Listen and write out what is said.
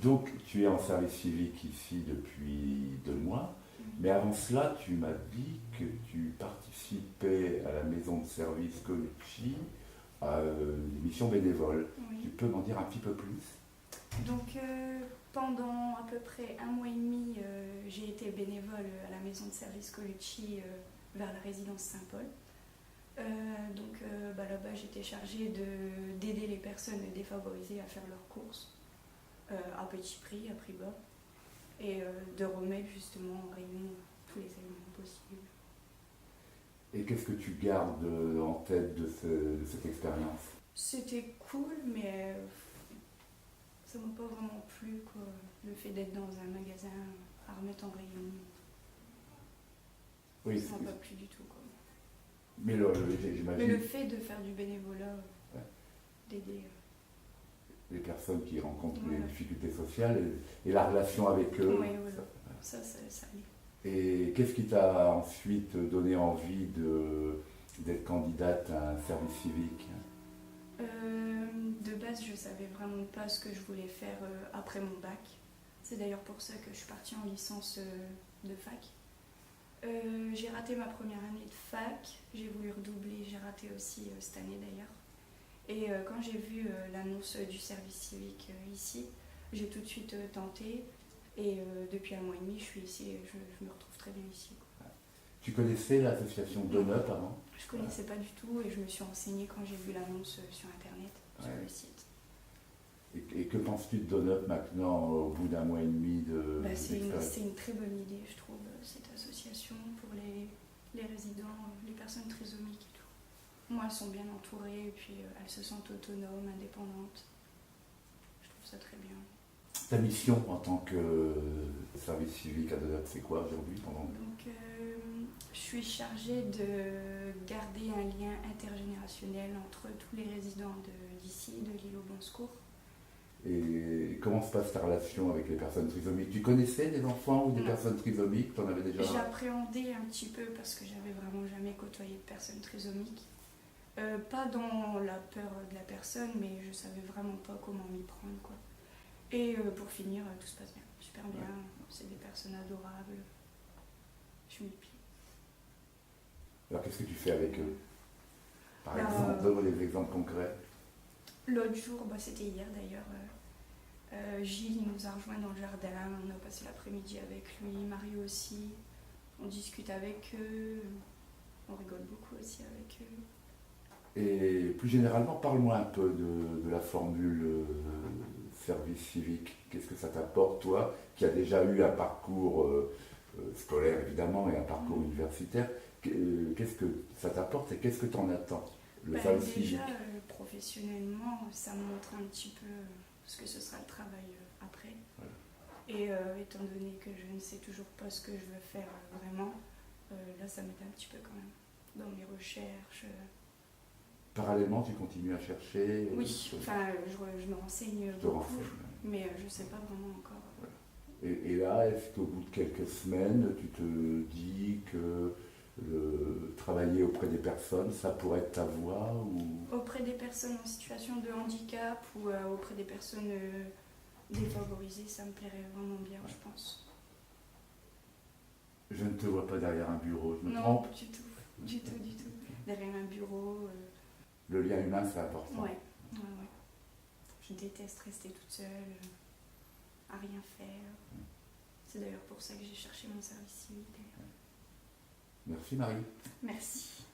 Donc, tu es en service civique ici depuis 2 mois, mais avant cela, tu m'as dit que tu participais à la maison de service Colucci à une mission bénévole. Oui. Tu peux m'en dire un petit peu plus? Donc pendant à peu près 1 mois et demi, j'ai été bénévole à la maison de service Colucci vers la résidence Saint-Paul. Là-bas, j'étais chargée d'aider les personnes défavorisées à faire leurs courses à petit prix, à prix bas, et de remettre justement en rayon tous les aliments possibles. Et qu'est-ce que tu gardes en tête de cette expérience? C'était cool, mais ça m'a pas vraiment plu, quoi. Le fait d'être dans un magasin à remettre en rayon, Oui, ça m'a pas plu du tout, quoi. mais j'imagine Mais le fait de faire du bénévolat, Ouais. d'aider, les personnes qui rencontrent des Voilà. difficultés sociales et la relation avec eux. Oui, voilà. Ça allait. Et qu'est-ce qui t'a ensuite donné envie d'être candidate à un service civique? De base, je savais vraiment pas ce que je voulais faire après mon bac. C'est d'ailleurs pour ça que je suis partie en licence de fac. J'ai raté ma première année de fac, j'ai voulu redoubler, j'ai raté aussi cette année d'ailleurs. Et quand j'ai vu l'annonce du service civique ici, j'ai tout de suite tenté. Et depuis 1 mois et demi, je suis ici et je me retrouve très bien ici, quoi. Tu connaissais l'association Donut avant? Je connaissais pas du tout et je me suis renseignée quand j'ai vu l'annonce sur internet, sur Ouais. le site. Et que penses-tu de Donut maintenant, au bout d'1 mois et demi d'expérience? C'est une très bonne idée, je trouve, cette association pour les résidents, les personnes trisomiques et tout. Moi, elles sont bien entourées et puis elles se sentent autonomes, indépendantes. Je trouve ça très bien. Ta mission en tant que service civique à Donut, c'est quoi aujourd'hui Donc, je suis chargée de garder un lien intergénérationnel entre tous les résidents d'ici, de l'île au Bon Secours. Et comment se passe ta relation avec les personnes trisomiques? Tu connaissais des enfants ou des Non. personnes trisomiques? Tu en avais déjà? J'appréhendais un petit peu parce que j'avais vraiment jamais côtoyé de personnes trisomiques. Pas dans la peur de la personne, mais je savais vraiment pas comment m'y prendre, quoi. Et pour finir, tout se passe bien, super bien. Ouais. C'est des personnes adorables. Je m'y plie. Alors qu'est-ce que tu fais avec eux? Par Bah, exemple, donne-moi des exemples concrets. L'autre jour, c'était hier d'ailleurs, Gilles il nous a rejoints dans le jardin, on a passé l'après-midi avec lui, Mario aussi, on discute avec eux, on rigole beaucoup aussi avec eux. Et plus généralement, parle-moi un peu de la formule service civique. Qu'est-ce que ça t'apporte, toi, qui as déjà eu un parcours scolaire évidemment et un parcours universitaire? Qu'est-ce que ça t'apporte et qu'est-ce que tu en attends, le service civique? Déjà, professionnellement, ça me montre un petit peu ce que ce sera le travail après. Voilà. Et étant donné que je ne sais toujours pas ce que je veux faire vraiment, là ça m'aide un petit peu quand même dans mes recherches. Parallèlement, tu continues à chercher? Oui, enfin, je me renseigne Je te beaucoup, renseigne. mais je ne sais pas vraiment encore. Et là, est-ce qu'au bout de quelques semaines, tu te dis que travailler auprès des personnes, ça pourrait être ta voie ou... Auprès des personnes en situation de handicap ou auprès des personnes défavorisées, ça me plairait vraiment bien, je pense. Je ne te vois pas derrière un bureau, je me Non, trompe? du tout. Derrière un bureau. Le lien humain, c'est important. Ouais. Je déteste rester toute seule, à rien faire. C'est d'ailleurs pour ça que j'ai cherché mon service civique. Merci Marie. Merci.